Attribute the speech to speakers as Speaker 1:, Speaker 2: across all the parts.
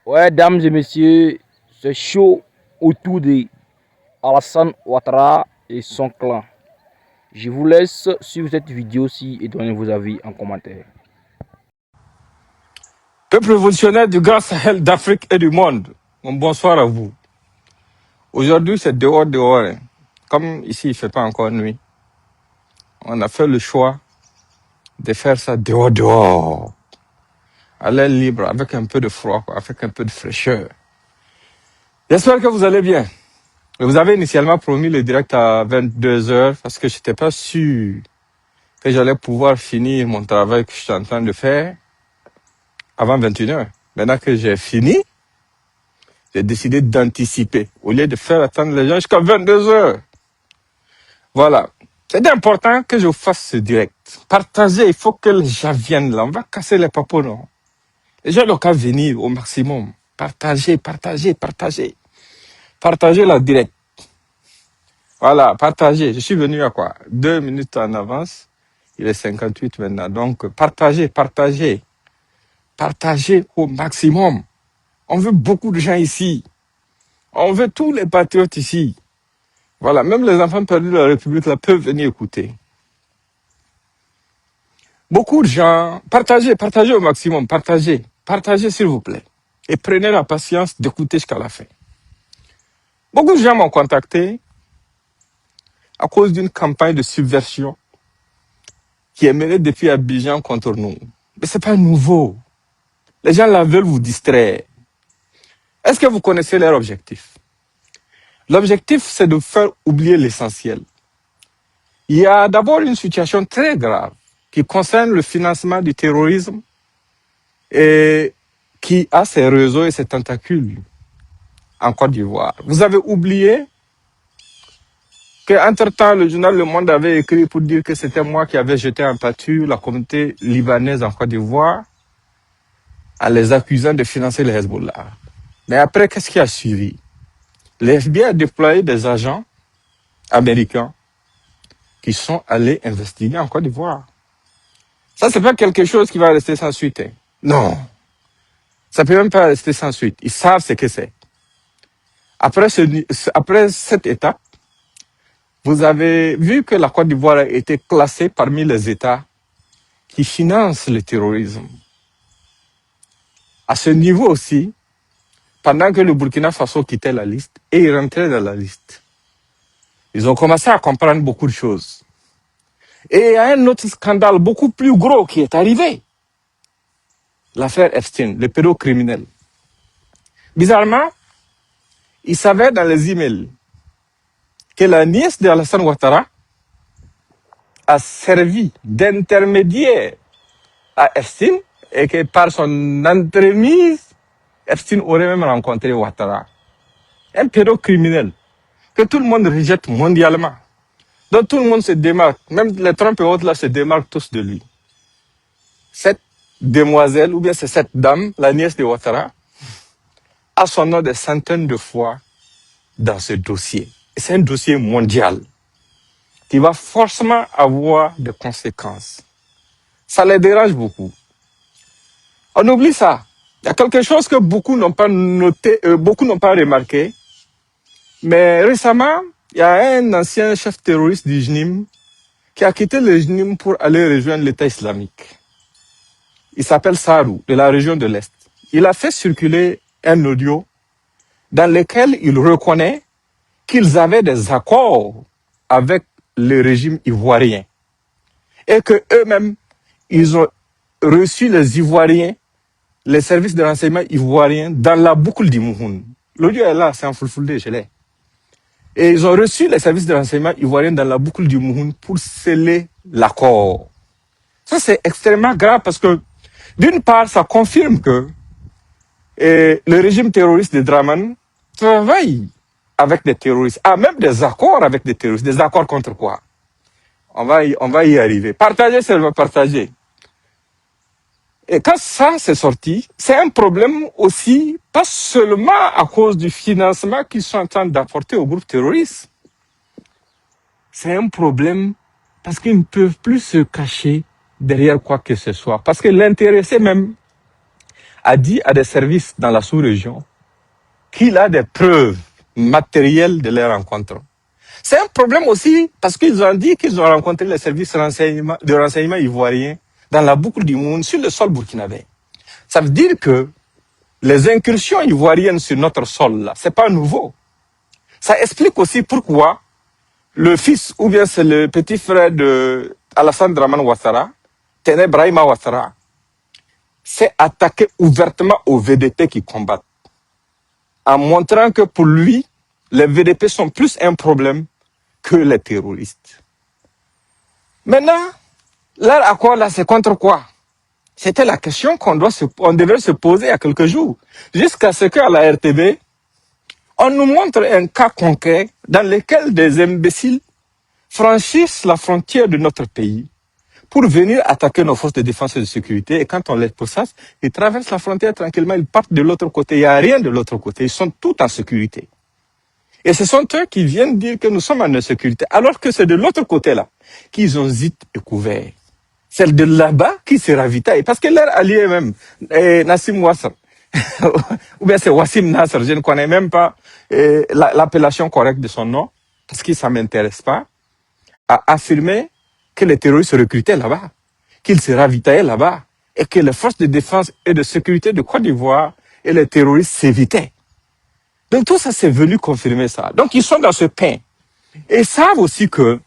Speaker 1: Ouais, dames et messieurs, c'est chaud autour de Alassane Ouattara et son clan. Je vous laisse suivre cette vidéo-ci et donner vos avis en commentaire.
Speaker 2: Peuple révolutionnaire du Grand Sahel, d'Afrique et du monde, bonsoir à vous. Aujourd'hui, c'est dehors. Hein. Comme ici, il ne fait pas encore nuit, on a fait le choix de faire ça dehors. À l'air libre, avec un peu de froid, avec un peu de fraîcheur. J'espère que vous allez bien. Vous avez initialement promis le direct à 22h parce que je n'étais pas sûr que j'allais pouvoir finir mon travail que je suis en train de faire avant 21h. Maintenant que j'ai fini, j'ai décidé d'anticiper au lieu de faire attendre les gens jusqu'à 22h. Voilà. C'est important que je fasse ce direct. Partagez, il faut que les gens viennent là. On va casser les papos, non? Les gens n'ont qu'à venir au maximum. Partagez. Partagez la direct. Voilà, partagez. Je suis venu à quoi? 2 minutes en avance. Il est 58 maintenant. Donc, partagez. Partagez au maximum. On veut beaucoup de gens ici. On veut tous les patriotes ici. Voilà, même les enfants perdus de la République là peuvent venir écouter. Beaucoup de gens, partagez au maximum, partagez s'il vous plaît. Et prenez la patience d'écouter jusqu'à la fin. Beaucoup de gens m'ont contacté à cause d'une campagne de subversion qui est menée depuis Abidjan contre nous. Mais c'est pas nouveau. Les gens là veulent vous distraire. Est-ce que vous connaissez leur objectif? L'objectif, c'est de faire oublier l'essentiel. Il y a d'abord une situation très grave qui concerne le financement du terrorisme et qui a ses réseaux et ses tentacules en Côte d'Ivoire. Vous avez oublié qu'entre-temps, le journal Le Monde avait écrit pour dire que c'était moi qui avais jeté en pâture la communauté libanaise en Côte d'Ivoire en les accusant de financer le Hezbollah. Mais après, qu'est-ce qui a suivi? Le FBI a déployé des agents américains qui sont allés investiguer en Côte d'Ivoire. Ça, c'est pas quelque chose qui va rester sans suite. Hein. Non. Ça peut même pas rester sans suite. Ils savent ce que c'est. Après cette étape, vous avez vu que la Côte d'Ivoire a été classée parmi les États qui financent le terrorisme. À ce niveau aussi, pendant que le Burkina Faso quittait la liste et il rentrait dans la liste, ils ont commencé à comprendre beaucoup de choses. Et il y a un autre scandale beaucoup plus gros qui est arrivé. L'affaire Epstein, le pédocriminel. Bizarrement, il savait dans les emails que la nièce d'Alassane Ouattara a servi d'intermédiaire à Epstein et que par son entremise, Epstein aurait même rencontré Ouattara. Un pédocriminel que tout le monde rejette mondialement. Donc tout le monde se démarque, même les Trump et autres là se démarquent tous de lui. Cette demoiselle, ou bien c'est cette dame, la nièce de Ouattara, a son nom des centaines de fois dans ce dossier. Et c'est un dossier mondial qui va forcément avoir des conséquences. Ça les dérange beaucoup. On oublie ça. Il y a quelque chose que beaucoup n'ont pas noté, beaucoup n'ont pas remarqué. Mais récemment, il y a un ancien chef terroriste du JNIM qui a quitté le JNIM pour aller rejoindre l'État islamique. Il s'appelle Sarou, de la région de l'Est. Il a fait circuler un audio dans lequel il reconnaît qu'ils avaient des accords avec le régime ivoirien et que eux-mêmes, ils ont reçu les Ivoiriens, les services de renseignement ivoiriens dans la boucle du Mouhoun. L'audio est là, c'est en fulfulde, je l'ai. Et ils ont reçu les services de renseignement ivoiriens dans la boucle du Mouhoun pour sceller l'accord. Ça, c'est extrêmement grave parce que, d'une part, ça confirme que le régime terroriste de Draman travaille avec des terroristes, a même des accords avec des terroristes. Des accords contre quoi? On va y arriver. Partager, seulement partager. Et quand ça s'est sorti, c'est un problème aussi, pas seulement à cause du financement qu'ils sont en train d'apporter aux groupes terroristes. C'est un problème parce qu'ils ne peuvent plus se cacher derrière quoi que ce soit. Parce que l'intéressé même a dit à des services dans la sous-région qu'il a des preuves matérielles de leur rencontre. C'est un problème aussi parce qu'ils ont dit qu'ils ont rencontré les services de renseignement ivoiriens dans la boucle du monde sur le sol burkinabé. Ça veut dire que les incursions ivoiriennes sur notre sol, là, c'est pas nouveau. Ça explique aussi pourquoi le fils, ou bien c'est le petit frère de Alassane Dramane Ouattara, Téné Brahima Ouattara, s'est attaqué ouvertement aux VDP qui combattent, en montrant que pour lui, les VDP sont plus un problème que les terroristes. Maintenant, leur accord là, c'est contre quoi? C'était la question qu'on devait se poser il y a quelques jours. Jusqu'à ce qu'à la RTB, on nous montre un cas concret dans lequel des imbéciles franchissent la frontière de notre pays pour venir attaquer nos forces de défense et de sécurité. Et quand on les pourchasse, ils traversent la frontière tranquillement, ils partent de l'autre côté. Il n'y a rien de l'autre côté. Ils sont tous en sécurité. Et ce sont eux qui viennent dire que nous sommes en insécurité, alors que c'est de l'autre côté-là qu'ils ont zit et couvert. C'est de là-bas qui se ravitaille. Parce que leur allié même, Nassim Ouassar, ou bien c'est Wassim Nasser, je ne connais même pas l'appellation correcte de son nom, parce que ça ne m'intéresse pas, a affirmé que les terroristes se recrutaient là-bas, qu'ils se ravitaillaient là-bas, et que les forces de défense et de sécurité de Côte d'Ivoire et les terroristes s'évitaient. Donc tout ça, c'est venu confirmer ça. Donc ils sont dans ce pain. Et ils savent aussi que,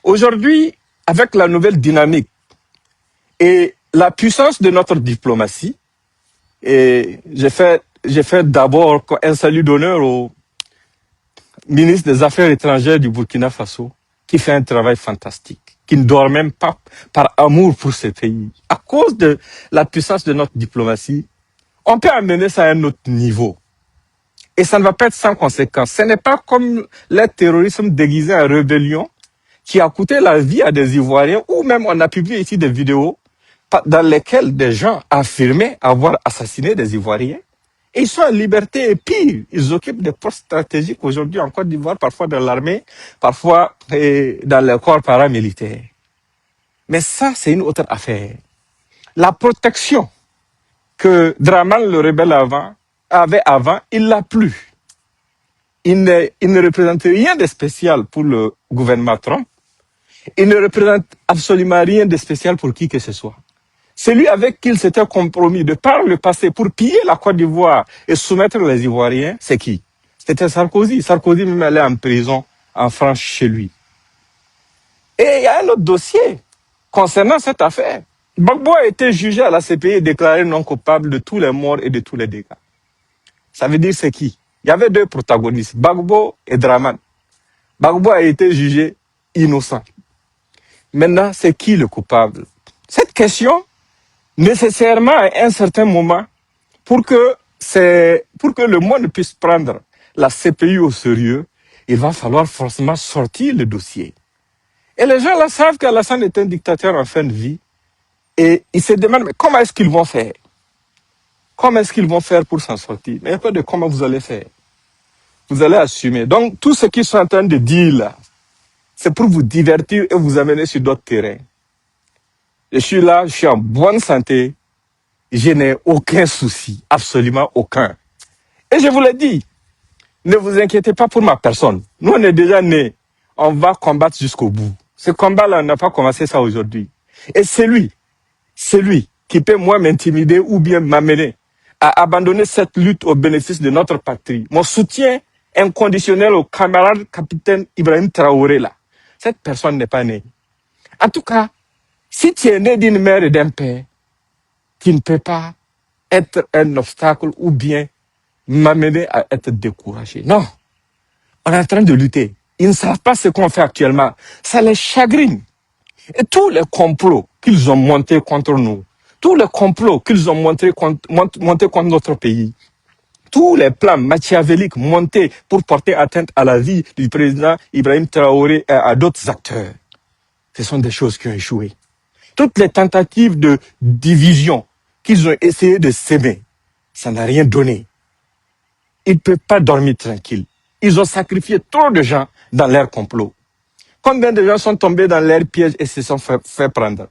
Speaker 2: aujourd'hui, avec la nouvelle dynamique et la puissance de notre diplomatie, et j'ai fait d'abord un salut d'honneur au ministre des Affaires étrangères du Burkina Faso, qui fait un travail fantastique, qui ne dort même pas par amour pour ce pays. À cause de la puissance de notre diplomatie, on peut amener ça à un autre niveau. Et ça ne va pas être sans conséquence. Ce n'est pas comme le terrorisme déguisé en rébellion qui a coûté la vie à des Ivoiriens, ou même on a publié ici des vidéos dans lesquelles des gens affirmaient avoir assassiné des Ivoiriens. Et ils sont en liberté et pire, ils occupent des postes stratégiques aujourd'hui en Côte d'Ivoire, parfois dans l'armée, parfois dans les corps paramilitaires. Mais ça, c'est une autre affaire. La protection que Dramane le rebelle avait avant, il l'a plus. Il ne représente rien de spécial pour le gouvernement Trump. Il ne représente absolument rien de spécial pour qui que ce soit. Celui avec qui il s'était compromis de par le passé pour piller la Côte d'Ivoire et soumettre les Ivoiriens, c'est qui? C'était Sarkozy. Sarkozy même allait en prison en France chez lui. Et il y a un autre dossier concernant cette affaire. Gbagbo a été jugé à la CPI et déclaré non coupable de tous les morts et de tous les dégâts. Ça veut dire c'est qui? Il y avait deux protagonistes, Gbagbo et Dramane. Gbagbo a été jugé innocent. Maintenant, c'est qui le coupable? Cette question, nécessairement à un certain moment, pour que le monde puisse prendre la CPI au sérieux, il va falloir forcément sortir le dossier. Et les gens là savent qu'Alassane est un dictateur en fin de vie, et ils se demandent, mais comment est-ce qu'ils vont faire? Comment est-ce qu'ils vont faire pour s'en sortir? Mais il n'y a pas de comment vous allez faire. Vous allez assumer. Donc, tout ce qu'ils sont en train de dire là, c'est pour vous divertir et vous amener sur d'autres terrains. Je suis là, je suis en bonne santé, je n'ai aucun souci, absolument aucun. Et je vous l'ai dit, ne vous inquiétez pas pour ma personne. Nous, on est déjà nés, on va combattre jusqu'au bout. Ce combat-là, on n'a pas commencé ça aujourd'hui. Et c'est lui qui peut moi m'intimider ou bien m'amener à abandonner cette lutte au bénéfice de notre patrie. Mon soutien inconditionnel au camarade capitaine Ibrahim Traoré là. Cette personne n'est pas née. En tout cas, si tu es né d'une mère et d'un père, tu ne peux pas être un obstacle ou bien m'amener à être découragé. Non, on est en train de lutter. Ils ne savent pas ce qu'on fait actuellement. Ça les chagrine. Et tous les complots qu'ils ont montés contre nous, tous les complots qu'ils ont montés contre notre pays, tous les plans machiavéliques montés pour porter atteinte à la vie du président Ibrahim Traoré et à d'autres acteurs, ce sont des choses qui ont échoué. Toutes les tentatives de division qu'ils ont essayé de s'aimer, ça n'a rien donné. Ils ne peuvent pas dormir tranquilles. Ils ont sacrifié trop de gens dans leur complot. Combien de gens sont tombés dans leur piège et se sont fait prendre?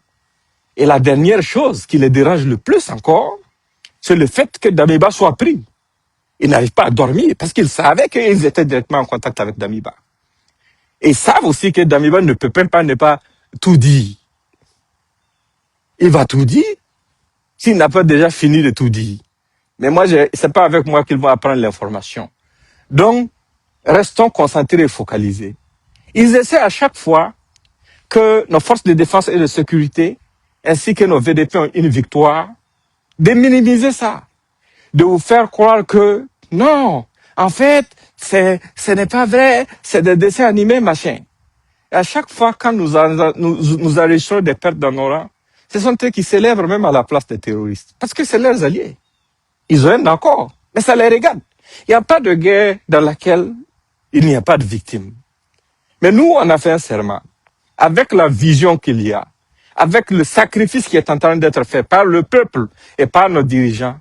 Speaker 2: Et la dernière chose qui les dérange le plus encore, c'est le fait que Damiba soit pris. Ils n'arrivent pas à dormir parce qu'ils savaient qu'ils étaient directement en contact avec Damiba. Et ils savent aussi que Damiba ne peut même pas ne pas tout dire. Il va tout dire s'il n'a pas déjà fini de tout dire. Mais moi, c'est pas avec moi qu'ils vont apprendre l'information. Donc, restons concentrés et focalisés. Ils essaient à chaque fois que nos forces de défense et de sécurité, ainsi que nos VDP ont une victoire, de minimiser ça. De vous faire croire que non, en fait, ce n'est pas vrai, c'est des dessins animés, machin. Et à chaque fois, quand nous enregistrons des pertes dans nos rangs, ce sont eux qui célèbrent même à la place des terroristes. Parce que c'est leurs alliés. Ils ont un accord, mais ça les regarde. Il n'y a pas de guerre dans laquelle il n'y a pas de victimes. Mais nous, on a fait un serment. Avec la vision qu'il y a, avec le sacrifice qui est en train d'être fait par le peuple et par nos dirigeants,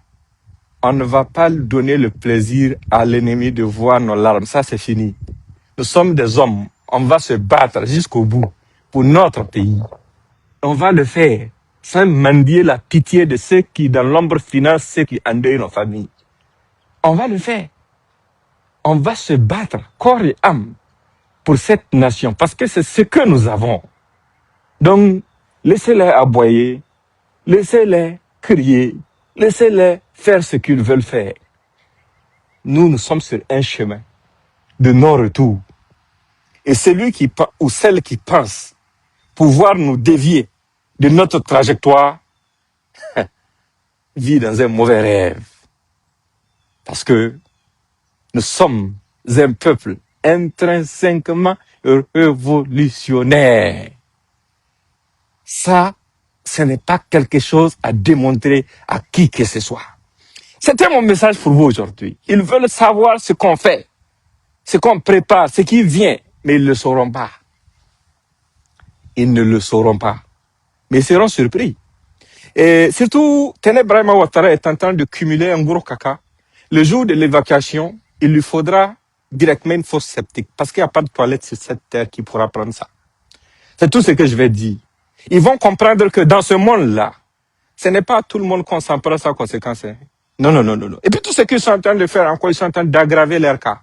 Speaker 2: on ne va pas donner le plaisir à l'ennemi de voir nos larmes. Ça, c'est fini. Nous sommes des hommes. On va se battre jusqu'au bout pour notre pays. On va le faire sans mendier la pitié de ceux qui, dans l'ombre, financent ceux qui endeuillent nos familles. On va le faire. On va se battre corps et âme pour cette nation parce que c'est ce que nous avons. Donc, laissez-les aboyer, laissez-les crier, laissez-les faire ce qu'ils veulent faire. Nous sommes sur un chemin de non-retour. Et celui ou celle qui pense pouvoir nous dévier de notre trajectoire vit dans un mauvais rêve. Parce que nous sommes un peuple intrinsèquement révolutionnaire. Ça, ce n'est pas quelque chose à démontrer à qui que ce soit. C'était mon message pour vous aujourd'hui. Ils veulent savoir ce qu'on fait, ce qu'on prépare, ce qui vient, mais ils ne le sauront pas. Ils ne le sauront pas. Mais ils seront surpris. Et surtout, Tené Brahima Ouattara est en train de cumuler un gros caca. Le jour de l'évacuation, il lui faudra directement une fosse septique parce qu'il n'y a pas de toilette sur cette terre qui pourra prendre ça. C'est tout ce que je vais dire. Ils vont comprendre que dans ce monde-là, ce n'est pas tout le monde qu'on s'en prend sans conséquence. Non, non, non, non, non. Et puis tout ce qu'ils sont en train de faire encore, ils sont en train d'aggraver leur cas.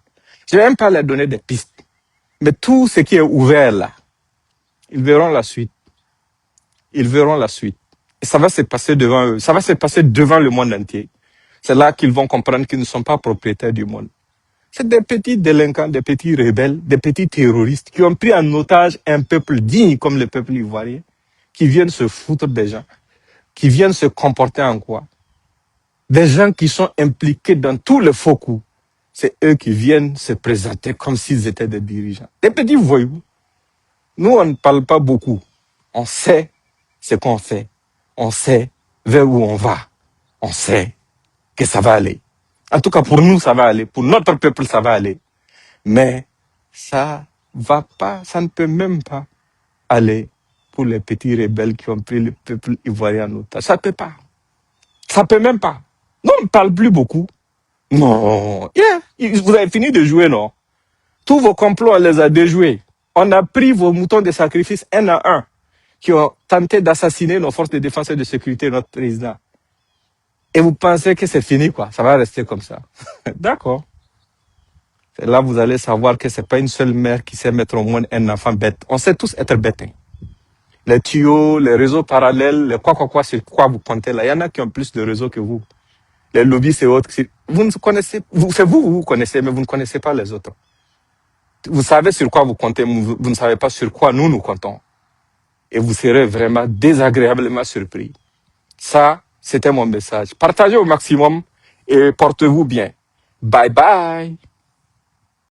Speaker 2: Je ne vais même pas leur donner des pistes. Mais tout ce qui est ouvert là, ils verront la suite. Ils verront la suite. Et ça va se passer devant eux. Ça va se passer devant le monde entier. C'est là qu'ils vont comprendre qu'ils ne sont pas propriétaires du monde. C'est des petits délinquants, des petits rebelles, des petits terroristes qui ont pris en otage un peuple digne comme le peuple ivoirien, qui viennent se foutre des gens, qui viennent se comporter en quoi? Des gens qui sont impliqués dans tous les faux coups. C'est eux qui viennent se présenter comme s'ils étaient des dirigeants. Des petits voyous. Nous, on ne parle pas beaucoup. On sait ce qu'on fait. On sait vers où on va. On sait que ça va aller. En tout cas, pour nous, ça va aller. Pour notre peuple, ça va aller. Mais ça va pas, ça ne peut même pas aller pour les petits rebelles qui ont pris le peuple ivoirien en otage. Ça ne peut pas. Ça ne peut même pas. Non, on ne parle plus beaucoup. Non. Vous avez fini de jouer, non? Tous vos complots, on les a déjoués. On a pris vos moutons de sacrifice un à un qui ont tenté d'assassiner nos forces de défense et de sécurité, notre président. Et vous pensez que c'est fini, quoi. Ça va rester comme ça. D'accord. C'est là que vous allez savoir que c'est pas une seule mère qui sait mettre au monde un enfant bête. On sait tous être bêtes. Les tuyaux, les réseaux parallèles, les quoi, sur quoi vous comptez là. Il y en a qui ont plus de réseaux que vous. Les lobbies, c'est autre. Vous ne connaissez, vous connaissez, mais vous ne connaissez pas les autres. Vous savez sur quoi vous comptez, vous ne savez pas sur quoi nous comptons. Et vous serez vraiment désagréablement surpris. Ça, c'était mon message. Partagez au maximum et portez-vous bien. Bye bye.